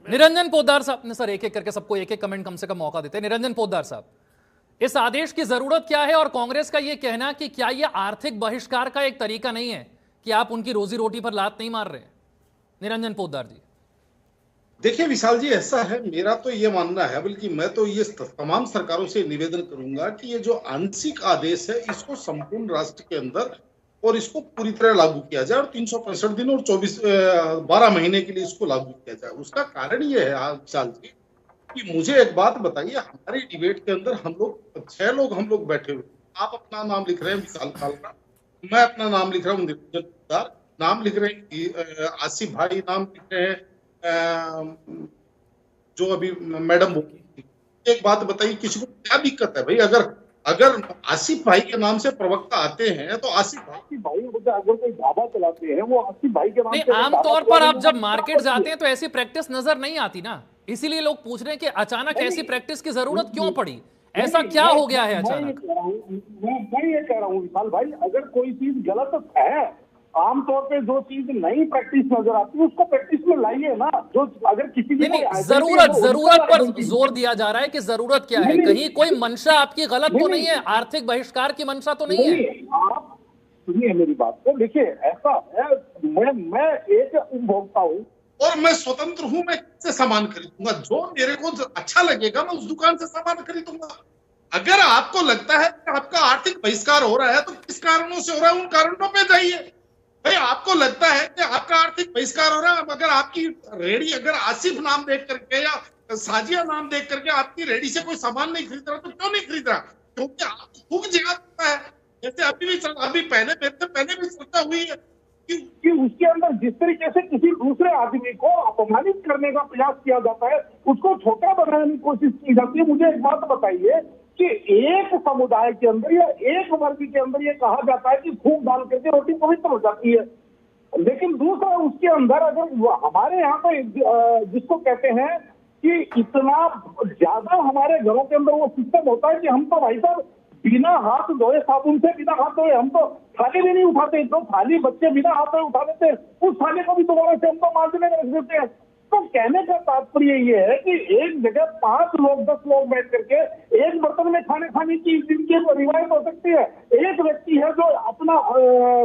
निरंजन पोद्दार साहब ने सर एक एक करके सबको एक एक कमेंट कम से कम मौका देते हैं। निरंजन पोद्दार साहब, इस आदेश की जरूरत क्या है और कांग्रेस का यह कहना कि क्या यह आर्थिक बहिष्कार का एक तरीका नहीं है कि आप उनकी रोजी रोटी पर लात नहीं मार रहे? निरंजन पोद्दार जी। देखिए विशाल जी, ऐसा है, मेरा तो ये मानना है, बल्कि मैं तो ये तमाम सरकारों से निवेदन करूंगा कि ये जो आंशिक आदेश है इसको संपूर्ण राष्ट्र के अंदर और इसको पूरी तरह लागू किया जाए और 365 दिन और 12 महीने के लिए इसको लागू किया जाए। उसका कारण ये है विशाल जी कि मुझे एक बात बताइए, हमारी डिबेट के अंदर हम लोग 6 लोग बैठे हुए, आप अपना नाम लिख रहे हैं विशाल कालरा, मैं अपना नाम लिख रहा हूँ निरंजन पोद्दार, नाम लिख रहे हैं आसिफ भाई, नाम लिख रहे हैं जो अभी मैडम बोली। एक बात बताइए, किसी को क्या दिक्कत है भाई? अगर आसिफ भाई के नाम से प्रवक्ता आते हैं तो आसिफ भाई अगर कोई ढाबा चलाते हैं वो आसिफ भाई के नाम से। आमतौर पर आप जब मार्केट जाते हैं तो ऐसी प्रैक्टिस नजर नहीं आती ना, इसीलिए लोग पूछ रहे हैं कि अचानक ऐसी प्रैक्टिस की जरूरत क्यों पड़ी, ऐसा क्या हो गया है अचानक? मैं ये कह रहा हूँ विशाल भाई, अगर कोई चीज गलत है, आमतौर पे जो चीज नई प्रैक्टिस नजर आती है उसको प्रैक्टिस में लाइए ना। जो अगर किसी की जरूरत पर जोर दिया जा रहा है कि जरूरत क्या है, कहीं कोई मंशा आपकी गलत तो नहीं है, आर्थिक बहिष्कार की मंशा तो नहीं है? आप सुनिए मेरी बात को, देखिए ऐसा है, मैं एक उपभोक्ता हूँ और मैं स्वतंत्र हूं, मैं किससे सामान खरीदूंगा? जो मेरे को अच्छा लगेगा मैं उस दुकान से सामान खरीदूंगा। अगर आपको लगता है कि आपका आर्थिक बहिष्कार हो रहा है तो किस कारणों से हो रहा है, उन कारणों पे जाइए भाई। आपको लगता है कि आपका आर्थिक बहिष्कार हो रहा है, अगर आपकी रेडी अगर आसिफ नाम देख करके या साजिया नाम देख करके आपकी रेडी से कोई सामान नहीं खरीद रहा तो क्यों नहीं खरीद रहा? क्योंकि आपको खूब जगह है, जैसे अभी पहले भी चर्चा हुई है कि उसके अंदर जिस तरीके से किसी दूसरे आदमी को अपमानित करने का प्रयास किया जाता है, उसको छोटा बनाने की कोशिश की जाती है। मुझे एक बात बताइए कि एक समुदाय के अंदर या एक वर्ग के अंदर ये कहा जाता है कि फूंक डाल करके रोटी पवित्र हो जाती है, लेकिन दूसरा उसके अंदर अगर हमारे यहाँ पे जिसको कहते हैं कि इतना ज्यादा हमारे घरों के अंदर वो सिस्टम होता है कि हम तो भाई साहब बिना हाथ धोए, साबुन से बिना हाथ धोए हम तो थाली भी नहीं उठाते। तो थाली बच्चे बिना हाथ धोए उठा देते हैं, उस थाली को भी दोबारा से हम तो मांजने में रख देते हैं। तो कहने का तात्पर्य ये है कि एक जगह 5 लोग 10 लोग बैठ करके एक बर्तन में खाने की जिनकी रिवायत हो सकती है। एक व्यक्ति है जो अपना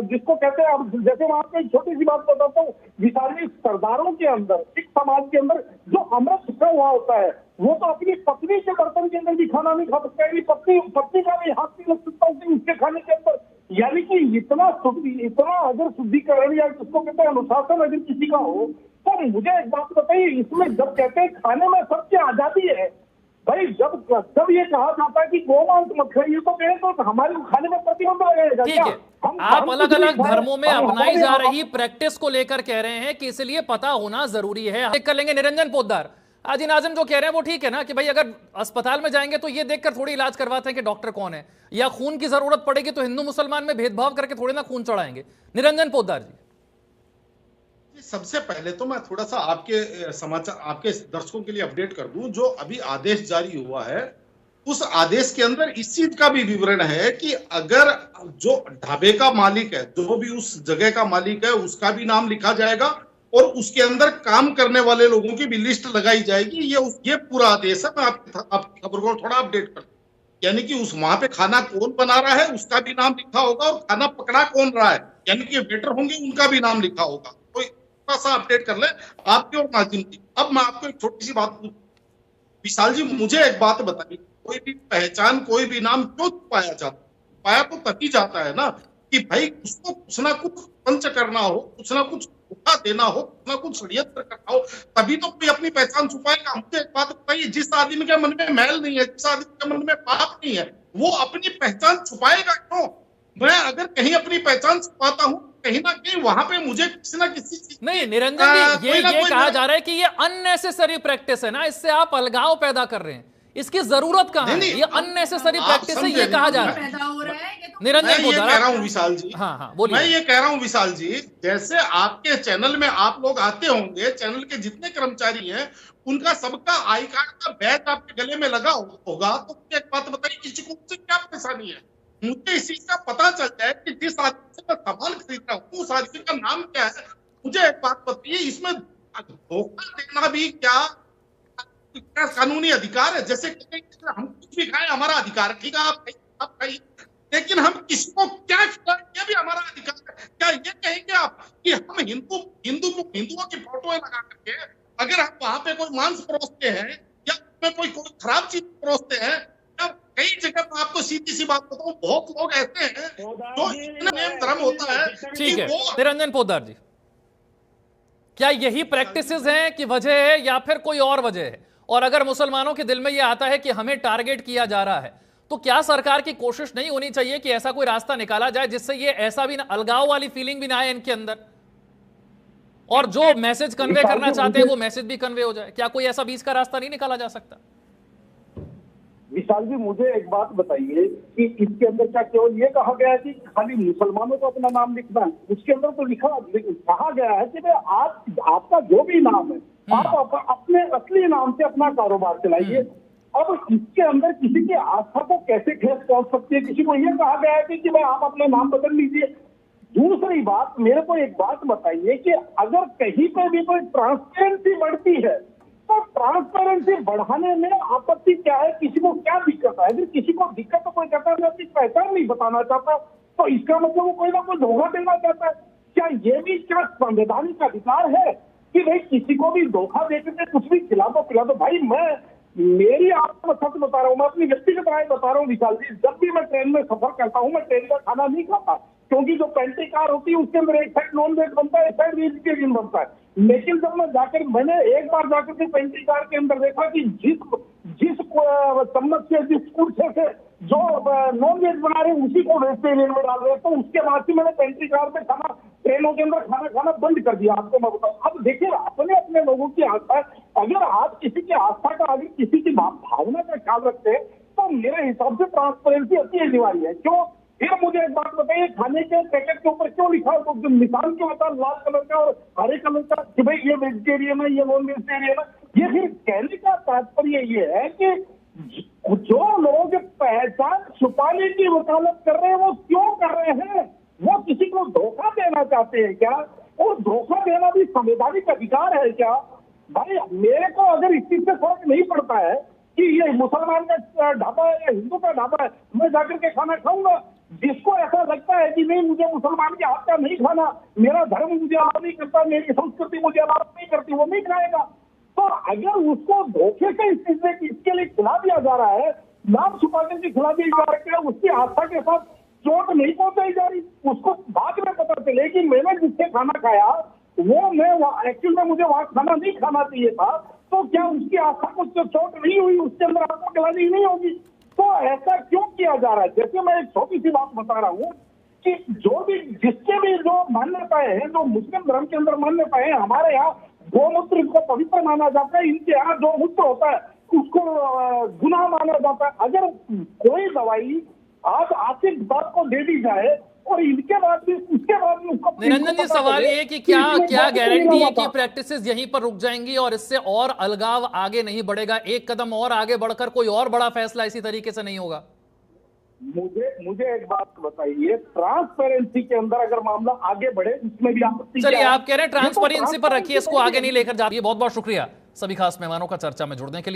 जिसको कहते हैं, अब जैसे मैं आपको एक छोटी सी बात बताता हूँ, विशाली सरदारों के अंदर, सिख समाज के अंदर जो अमृत छिपा हुआ होता है वो तो अपनी पत्नी के बर्तन के अंदर भी खाना नहीं खा सकता है, पत्नी का भी हाथ नहीं लग सकता उसके खाने के अंदर। यानी कि इतना अगर शुद्धिकरण या जिसको कहते हैं अनुशासन अगर किसी का हो, तो मुझे एक बात बताइए, इसमें जब कहते हैं खाने में सबकी आजादी है भाई, जब ये कहा जाता है कि गोमांस मत खाइए तो कहें तो हमारे खाने में प्रतिबंध लगाएगा क्या? आप अलग अलग धर्मों में अपनाई जा रही प्रैक्टिस को लेकर कह रहे हैं कि इसलिए पता होना जरूरी है। देख कर लेंगे निरंजन पोद्दार, आजी नाज़िम जो कह रहे हैं वो ठीक है ना कि भाई अगर अस्पताल में जाएंगे तो ये देखकर थोड़ी इलाज करवाते हैं कि डॉक्टर कौन है, या खून की जरूरत पड़ेगी तो हिंदू मुसलमान में भेदभाव करके थोड़ी ना खून चढ़ाएंगे। निरंजन पोद्दार जी, सबसे पहले तो मैं थोड़ा सा आपके समाचार आपके दर्शकों के लिए अपडेट कर दूं। जो अभी आदेश जारी हुआ है उस आदेश के अंदर इस चीज का भी विवरण है कि अगर जो ढाबे का मालिक है, जो भी उस जगह का मालिक है, उसका भी नाम लिखा जाएगा और उसके अंदर काम करने वाले लोगों की भी लिस्ट लगाई जाएगी। ये पूरा आदेश है। मैं आपकी खबर को थोड़ा अपडेट कर, यानी कि उस वहां पे खाना कौन बना रहा है उसका भी नाम लिखा होगा और खाना पकड़ा कौन रहा है, यानी कि वेटर होंगे उनका भी नाम लिखा होगा। तो थोड़ा सा अपडेट कर ले आपकी और नाज़िम की। अब मैं आपको एक छोटी सी बात पूछूं, विशाल जी मुझे एक बात बताइए, कोई भी पहचान, कोई भी नाम क्यों छुपाया जाता है? छुपाया तो तभी जाता है ना कि भाई उसको कुछ ना कुछ पंच करना हो, कुछ ना कुछ धोखा देना हो, कुछ ना कुछ षड्यंत्र करना हो, तभी तो कोई अपनी पहचान छुपाएगा। मुझे एक बात बताइए, जिस आदमी के मन में मैल नहीं है, जिस आदमी के मन में पाप नहीं है, वो अपनी पहचान छुपाएगा क्यों? मैं अगर कहीं अपनी पहचान छुपाता हूँ, कहीं ना कहीं वहां पे मुझे किसी ना किसी चीज नहीं निरंजन जी, ये कहा जा रहा है कि ये अननेसेसरी प्रैक्टिस है ना, इससे आप अलगाव पैदा कर रहे हैं, इसकी जरूरत कहां है? ये अननेसेसरी प्रैक्टिस है, ये कहा जा रहा है। निरंजन पोद्दार, कह रहा हूं विशाल जी, हाँ बोलिए। मैं ये कह रहा हूं विशाल जी, जैसे आपके चैनल में आप लोग आते होंगे, चैनल के जितने कर्मचारी हैं उनका सबका आई कार्ड का बैच आपके गले में लगा होगा, तो एक बात बताइए, किसी को उससे क्या परेशानी है? मुझे इस चीज का पता चल जाए कि जिस आदमी से मैं सामान खरीद रहा हूँ उस आदमी का नाम क्या है। मुझे एक बात बताइए, इसमें धोखा देना भी क्या कानूनी अधिकार है? जैसे हम कुछ भी खाएं हमारा अधिकार है, ठीक है, आप खाइए, लेकिन हम किसको क्या खिलाएं ये भी हमारा अधिकार है। क्या ये कहेंगे आप कि हम हिंदुओं की फोटो लगा करके अगर हम वहां पे कोई मांस परोसते हैं या कोई खराब चीज परोसते हैं, या कई जगह मैं आपको सीधी सी बात बताऊं, बहुत लोग ऐसे हैं जो इतना नेम धर्म होता है। ठीक है निरंजन पोद्दार जी, क्या यही प्रैक्टिसेस हैं कि वजह है या फिर कोई और वजह है? और अगर मुसलमानों के दिल में यह आता है कि हमें टारगेट किया जा रहा है, तो क्या सरकार की कोशिश नहीं होनी चाहिए कि ऐसा कोई रास्ता निकाला जाए जिससे ये ऐसा भी ना, अलगाव वाली फीलिंग भी ना आए इनके अंदर, और जो मैसेज कन्वे करना चाहते हैं वो मैसेज भी कन्वे हो जाए? क्या कोई ऐसा बीच का रास्ता नहीं निकाला जा सकता? विशाल जी, मुझे एक बात बताइए कि इसके अंदर क्या केवल ये कहा गया है कि खाली मुसलमानों को अपना नाम लिखना है? उसके अंदर तो कहा गया है कि भाई आप आपका जो भी नाम है आप अपने असली नाम से अपना कारोबार चलाइए। अब इसके अंदर किसी की आस्था को कैसे ठेस पहुंच सकती है? किसी को यह कहा गया है कि भाई आप अपना नाम बदल लीजिए। दूसरी बात, मेरे को एक बात बताइए कि अगर कहीं पर भी कोई ट्रांसपेरेंसी बढ़ती है तो ट्रांसपेरेंसी बढ़ाने में आपत्ति क्या है? किसी को क्या दिक्कत है? अगर किसी को दिक्कत तो कोई कहता है अपनी पहचान नहीं बताना चाहता, तो इसका मतलब वो कोई ना कोई धोखा देना चाहता है। क्या ये भी क्या संवैधानिक अधिकार है कि भाई किसी को भी धोखा देकर कुछ भी खिला दो पिला दो? भाई मेरी आपको सच बता रहा हूँ, मैं अपनी व्यक्तिगत राय बता रहा हूँ विशाल जी, जब भी मैं ट्रेन में सफर करता हूँ मैं ट्रेन का खाना नहीं खाता, क्योंकि जो पेंट्री कार होती है उसके अंदर एक साइड नॉन वेज बनता है, एक साइड वेजिटेरियन बनता है। लेकिन जब मैंने एक बार जाकर के पेंट्री कार के अंदर देखा कि जिस चम्मच से, जिस कुर्से से जो नॉन वेज बना रहे हैं उसी को वेजिटेरियन में डाल रहे हैं, तो उसके बाद से मैंने पेंट्री कार में ट्रेनों के अंदर खाना खाना बंद कर दिया। आपको मैं बताऊं, अब देखिए अपने अपने लोगों की आस्था, अगर आप किसी की आस्था का, अगर किसी की भावना का ख्याल रखते हैं तो मेरे हिसाब से ट्रांसपेरेंसी अति अनिवार्य है। क्यों? फिर मुझे एक बात बताइए, खाने के पैकेट के ऊपर क्यों लिखा हो? तो निशान क्यों होता है लाल कलर का और हरे कलर का कि भाई ये वेजिटेरियन है, ये नॉन वेजिटेरियन है? ये फिर कहने का तात्पर्य ये है कि जो लोग पहचान छुपाने की वकालत कर रहे हैं वो क्यों कर रहे हैं? वो किसी को धोखा देना चाहते हैं क्या? और धोखा देना भी संवैधानिक अधिकार है क्या? भाई मेरे को अगर इस चीज से फर्क नहीं पड़ता है कि ये मुसलमान का ढाबा है या हिंदू का ढाबा है, मैं जाकर के खाना खाऊंगा। जिसको ऐसा लगता है कि नहीं मुझे मुसलमान के हाथ का नहीं खाना, मेरा धर्म मुझे अलाउ नहीं करता, मेरी संस्कृति मुझे अलाउ नहीं करती, वो नहीं खाएगा। तो अगर उसको धोखे से इस चीज में इसके लिए खिला दिया जा रहा है, नाम छुपाने की खिला दी जा रही है, उसकी आस्था के साथ चोट नहीं पहुंचाई जा रही, उसको बाद में पता चले कि मैंने जिससे खाना खाया वो मैं एक्चुअल में मुझे वहां खाना नहीं खाना चाहिए था, तो क्या उसकी आस्था को चोट नहीं हुई? उसके अंदर आत्मग्लानि नहीं होगी? तो ऐसा क्यों किया जा रहा है? जैसे मैं एक छोटी सी बात बता रहा हूँ कि जो भी जिसके भी जो मान्यताएं हैं, जो मुस्लिम धर्म के अंदर मान्यताएं हैं, हमारे यहाँ गोमूत्र को पवित्र माना जाता है, इनके यहाँ जो मूत्र होता है उसको गुनाह माना जाता है। अगर कोई दवाई आज आर्थिक बात को दे दी जाए और इनके बाद भी उसके बाद भी उसको, निरंजन जी सवाल ये कि क्या गारंटी है कि प्रैक्टिसेस यहीं पर रुक जाएंगी और इससे और अलगाव आगे नहीं बढ़ेगा? एक कदम और आगे बढ़कर कोई और बड़ा फैसला इसी तरीके से नहीं होगा? मुझे एक बात बताइए, ट्रांसपेरेंसी के अंदर अगर मामला आगे बढ़े इसमें भी आपत्ति? चलिए आप कह रहे हैं ट्रांसपेरेंसी पर रखिए, इसको आगे नहीं लेकर जाइए। बहुत बहुत शुक्रिया सभी खास मेहमानों का चर्चा में जुड़ने के लिए।